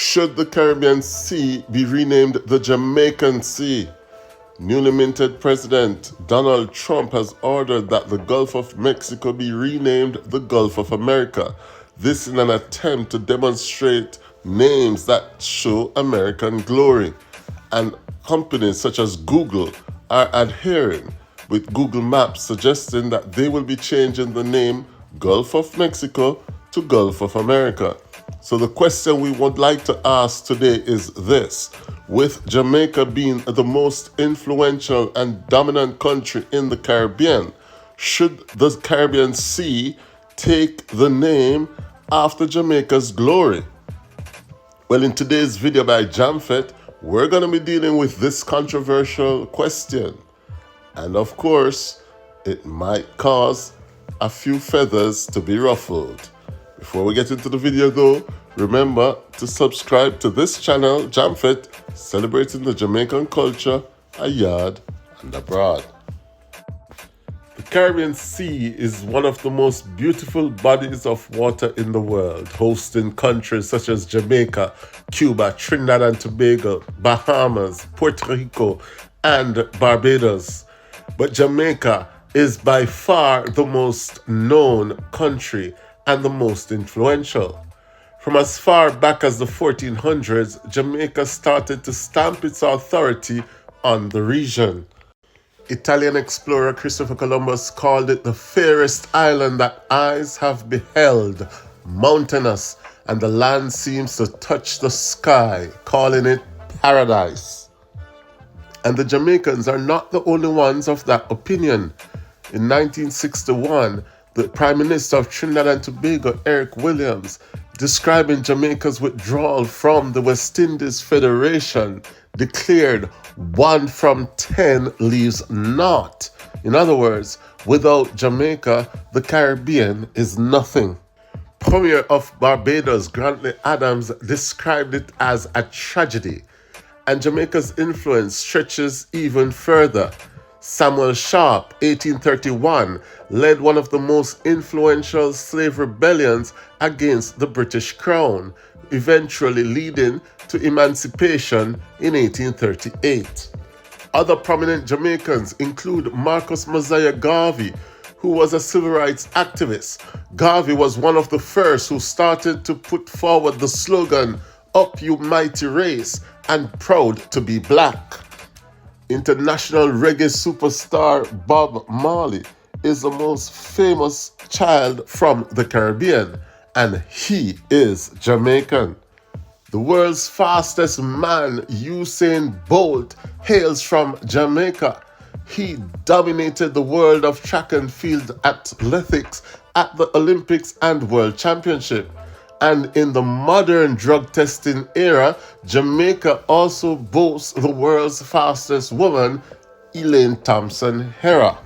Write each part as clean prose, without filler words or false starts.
Should the Caribbean Sea be renamed the Jamaican Sea? Newly minted President Donald Trump has ordered that the Gulf of Mexico be renamed the Gulf of America. This in an attempt to demonstrate names that show American glory. And companies such as Google are adhering, with Google Maps suggesting that they will be changing the name Gulf of Mexico to Gulf of America. So the question we would like to ask today is this: with Jamaica being the most influential and dominant country in the Caribbean, should the Caribbean Sea take the name after Jamaica's glory? Well, in today's video by Jamfet, we're going to be dealing with this controversial question. And of course, it might cause a few feathers to be ruffled. Before we get into the video though, remember to subscribe to this channel, Jamfet, celebrating the Jamaican culture, abroad and abroad. The Caribbean Sea is one of the most beautiful bodies of water in the world, hosting countries such as Jamaica, Cuba, Trinidad and Tobago, Bahamas, Puerto Rico, and Barbados. But Jamaica is by far the most known country and the most influential. From as far back as the 1400s, Jamaica started to stamp its authority on the region. Italian explorer Christopher Columbus called it the fairest island that eyes have beheld, mountainous, and the land seems to touch the sky, calling it paradise. And the Jamaicans are not the only ones of that opinion. In 1961, the Prime Minister of Trinidad and Tobago, Eric Williams, describing Jamaica's withdrawal from the West Indies Federation, declared 1 from 10 leaves naught. In other words, without Jamaica, the Caribbean is nothing. Premier of Barbados, Grantley Adams, described it as a tragedy. And Jamaica's influence stretches even further. Samuel Sharp, 1831, led one of the most influential slave rebellions against the British Crown, eventually leading to emancipation in 1838. Other prominent Jamaicans include Marcus Mosiah Garvey, who was a civil rights activist. Garvey was one of the first who started to put forward the slogan, "Up you mighty race, and proud to be black." International reggae superstar Bob Marley is the most famous child from the Caribbean, and he is Jamaican. The world's fastest man, Usain Bolt, hails from Jamaica. He dominated the world of track and field athletics at the Olympics and World Championship. And in the modern drug testing era, Jamaica also boasts the world's fastest woman, Elaine Thompson-Herah.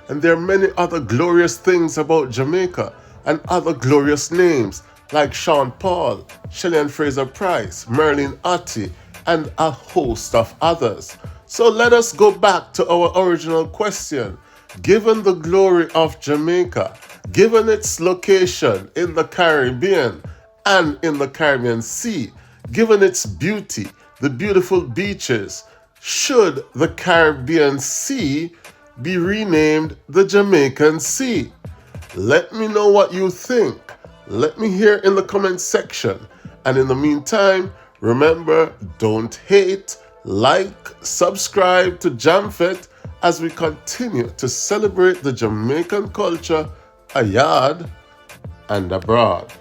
And there are many other glorious things about Jamaica and other glorious names like Sean Paul, Shelley Fraser Price, Merlin Ottey, and a host of others. So let us go back to our original question. Given the glory of Jamaica, given its location in the Caribbean and in the Caribbean Sea, given its beauty, the beautiful beaches, should the Caribbean Sea be renamed the Jamaican Sea? Let me know what you think. Let me hear in the comment section. And in the meantime, remember, don't hate, like, subscribe to Jamfet as we continue to celebrate the Jamaican culture abroad and abroad.